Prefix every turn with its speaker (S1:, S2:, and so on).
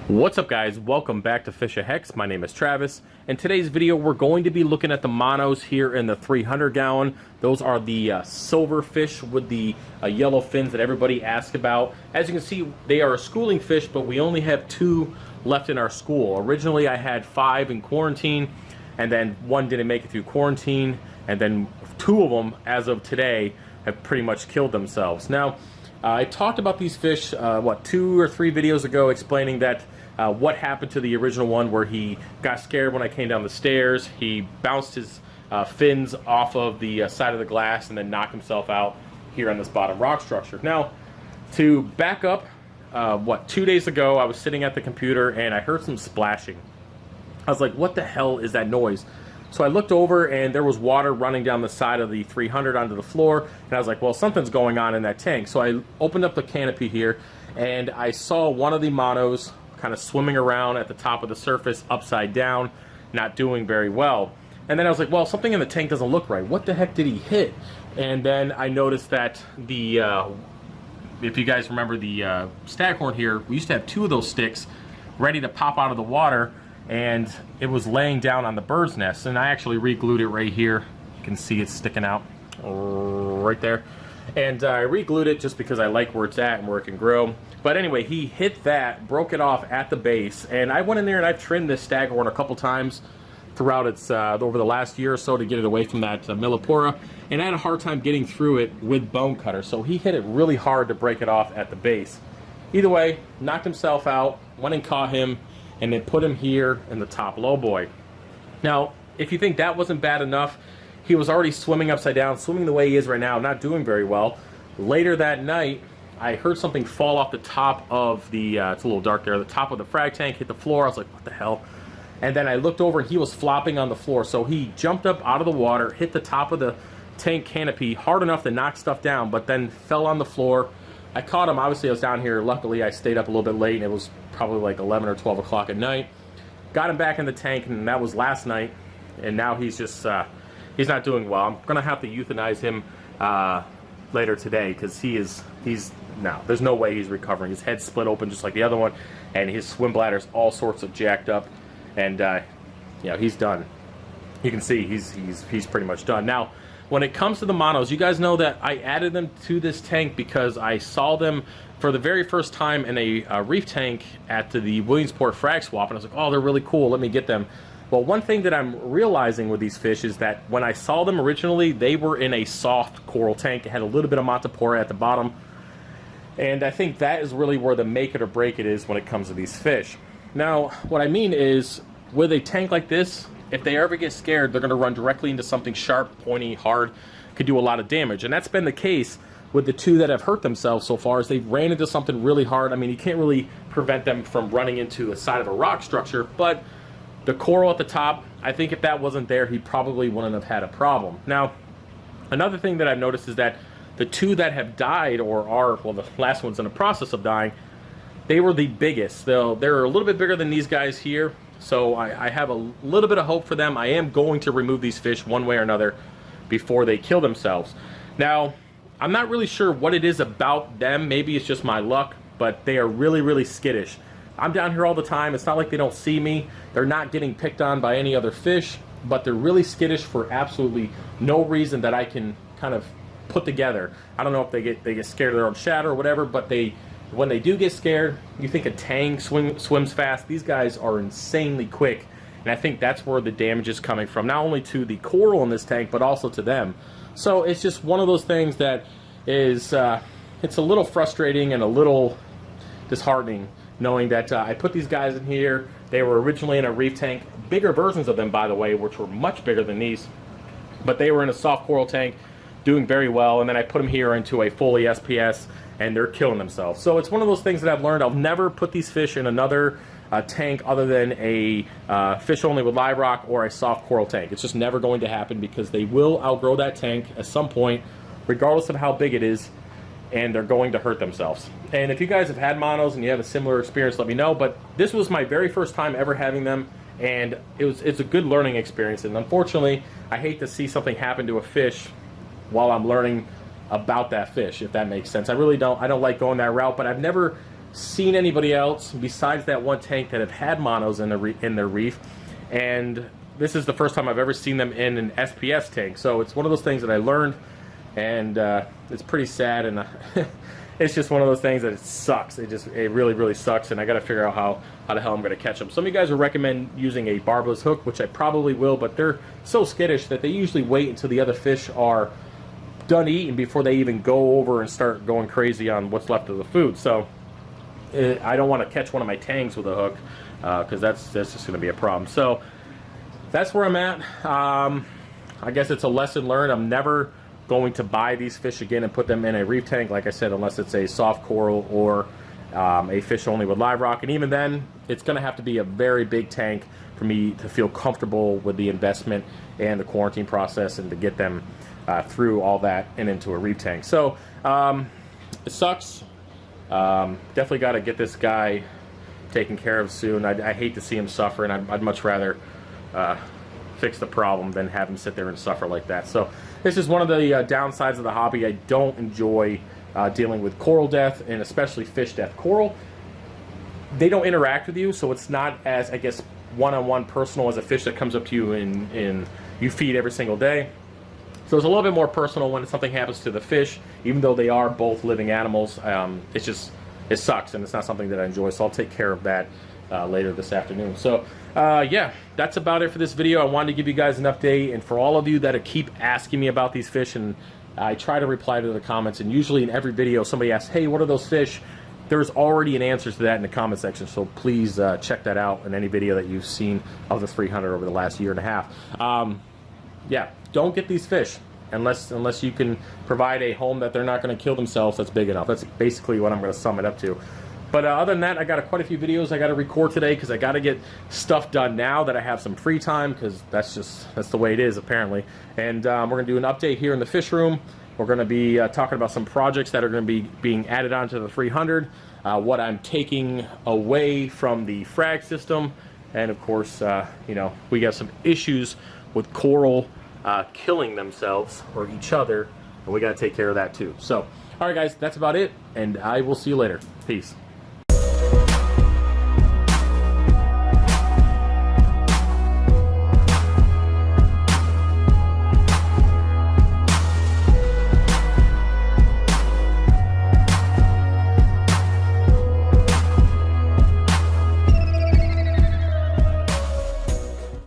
S1: What's up, guys? Welcome back to FishOfHex. My name is Travis. In today's video, we're going to be looking at the Manos here in the 300 gallon. Those are the silver fish with the yellow fins that everybody asks about. As you can see, they are a schooling fish, but we only have 2 left in our school. Originally, I had 5 in quarantine, and then 1 didn't make it through quarantine, and then 2 of them, as of today, have pretty much killed themselves. Now, I talked about these fish, 2 or 3 videos ago, explaining that what happened to the original one where he got scared when I came down the stairs. He bounced his fins off of the side of the glass and then knocked himself out here on this bottom rock structure. Now, to back up, 2 days ago, I was sitting at the computer and I heard some splashing. I was like, what the hell is that noise? So I looked over and there was water running down the side of the 300 onto the floor, and I was like, well, something's going on in that tank. So I opened up the canopy here and I saw one of the Manos kind of swimming around at the top of the surface upside down, not doing very well. And then I was like, well, something in the tank doesn't look right. What the heck did he hit? And then I noticed that the if you guys remember the staghorn here, we used to have 2 of those sticks ready to pop out of the water, and it was laying down on the bird's nest. And I actually re-glued it right here. You can see it sticking out right there. And I re-glued it just because I like where it's at and where it can grow. But anyway, he hit that, broke it off at the base, and I went in there and I've trimmed this staghorn a couple times throughout its over the last year or so to get it away from that millipora, and I had a hard time getting through it with bone cutter. So he hit it really hard to break it off at the base. Either way, knocked himself out, went and caught him, and then put him here in the top low boy. Now, if you think that wasn't bad enough, he was already swimming upside down, swimming the way he is right now, not doing very well. Later that night, I heard something fall off the top of the, it's a little dark there, the top of the frag tank, hit the floor. I was like, what the hell? And then I looked over and he was flopping on the floor. So he jumped up out of the water, hit the top of the tank canopy hard enough to knock stuff down, but then fell on the floor. I caught him. Obviously, I was down here. Luckily, I stayed up a little bit late, and it was probably like 11 or 12 o'clock at night. Got him back in the tank, and that was last night. And now he's just, he's not doing well. I'm going to have to euthanize him later today, because no, there's no way he's recovering. His head's split open just like the other one, and his swim bladder's all sorts of jacked up, and you know, he's done. You can see he's pretty much done. Now, when it comes to the Manos, you guys know that I added them to this tank because I saw them for the very first time in a reef tank at the Williamsport frag swap, and I was like, oh, they're really cool, let me get them. Well, one thing that I'm realizing with these fish is that when I saw them originally, they were in a soft coral tank. It had a little bit of montipora at the bottom. And I think that is really where the make it or break it is when it comes to these fish. Now, what I mean is, with a tank like this, if they ever get scared, they're going to run directly into something sharp, pointy, hard, could do a lot of damage. And that's been the case with the 2 that have hurt themselves so far, is they've ran into something really hard. I mean, you can't really prevent them from running into the side of a rock structure, but the coral at the top, I think if that wasn't there, he probably wouldn't have had a problem. Now, another thing that I've noticed is that the 2 that have died, or are, well, the last one's in the process of dying, they were the biggest. They're a little bit bigger than these guys here, so I have a little bit of hope for them. I am going to remove these fish one way or another before they kill themselves. Now, I'm not really sure what it is about them. Maybe it's just my luck, but they are really, really skittish. I'm down here all the time. It's not like they don't see me. They're not getting picked on by any other fish, but they're really skittish for absolutely no reason that I can kind of put together. I don't know if they get scared of their own shadow or whatever, but when they do get scared, you think a tang swims fast. These guys are insanely quick, and I think that's where the damage is coming from, not only to the coral in this tank, but also to them. So it's just one of those things that is, it's a little frustrating and a little disheartening, knowing that I put these guys in here. They were originally in a reef tank, bigger versions of them, by the way, which were much bigger than these, but they were in a soft coral tank, doing very well, and then I put them here into a fully SPS, and they're killing themselves. So it's one of those things that I've learned. I'll never put these fish in another tank other than a fish only with live rock or a soft coral tank. It's just never going to happen, because they will outgrow that tank at some point, regardless of how big it is, and they're going to hurt themselves. And if you guys have had Manos and you have a similar experience, let me know. But this was my very first time ever having them, and it's a good learning experience. And unfortunately, I hate to see something happen to a fish while I'm learning about that fish, if that makes sense. I really don't. I don't like going that route, but I've never seen anybody else besides that one tank that have had monos in their reef, and this is the first time I've ever seen them in an SPS tank. So it's one of those things that I learned, and it's pretty sad, and it's just one of those things that it sucks. It really sucks, and I got to figure out how the hell I'm going to catch them. Some of you guys will recommend using a barbless hook, which I probably will, but they're so skittish that they usually wait until the other fish are done eating before they even go over and start going crazy on what's left of the food. So I don't want to catch one of my tangs with a hook, because that's just going to be a problem. So that's where I'm at. I guess it's a lesson learned. I'm never going to buy these fish again and put them in a reef tank, like I said, unless it's a soft coral or a fish only with live rock. And even then, it's going to have to be a very big tank for me to feel comfortable with the investment and the quarantine process, and to get them through all that and into a reef tank. So it sucks. Definitely got to get this guy taken care of soon. I hate to see him suffer, and I'd much rather fix the problem than have him sit there and suffer like that. So this is one of the downsides of the hobby. I don't enjoy dealing with coral death, and especially fish death. Coral, they don't interact with you, so it's not as, I guess, one-on-one personal as a fish that comes up to you and you feed every single day. So it's a little bit more personal when something happens to the fish, even though they are both living animals. It sucks, and it's not something that I enjoy, so I'll take care of that later this afternoon. So yeah, that's about it for this video. I wanted to give you guys an update, and for all of you that keep asking me about these fish, and I try to reply to the comments, and usually in every video somebody asks, hey, what are those fish? There's already an answer to that in the comment section, so please check that out in any video that you've seen of the 300 over the last year and a half. Yeah, don't get these fish unless you can provide a home that they're not going to kill themselves that's big enough. That's basically what I'm going to sum it up to. But other than that, I got quite a few videos I got to record today, because I got to get stuff done now that I have some free time, because that's the way it is apparently. And we're going to do an update here in the fish room. We're going to be talking about some projects that are going to be being added onto the 300, what I'm taking away from the frag system, and of course, you know, we got some issues with coral killing themselves or each other, and we got to take care of that too. So, all right, guys, that's about it, and I will see you later. Peace.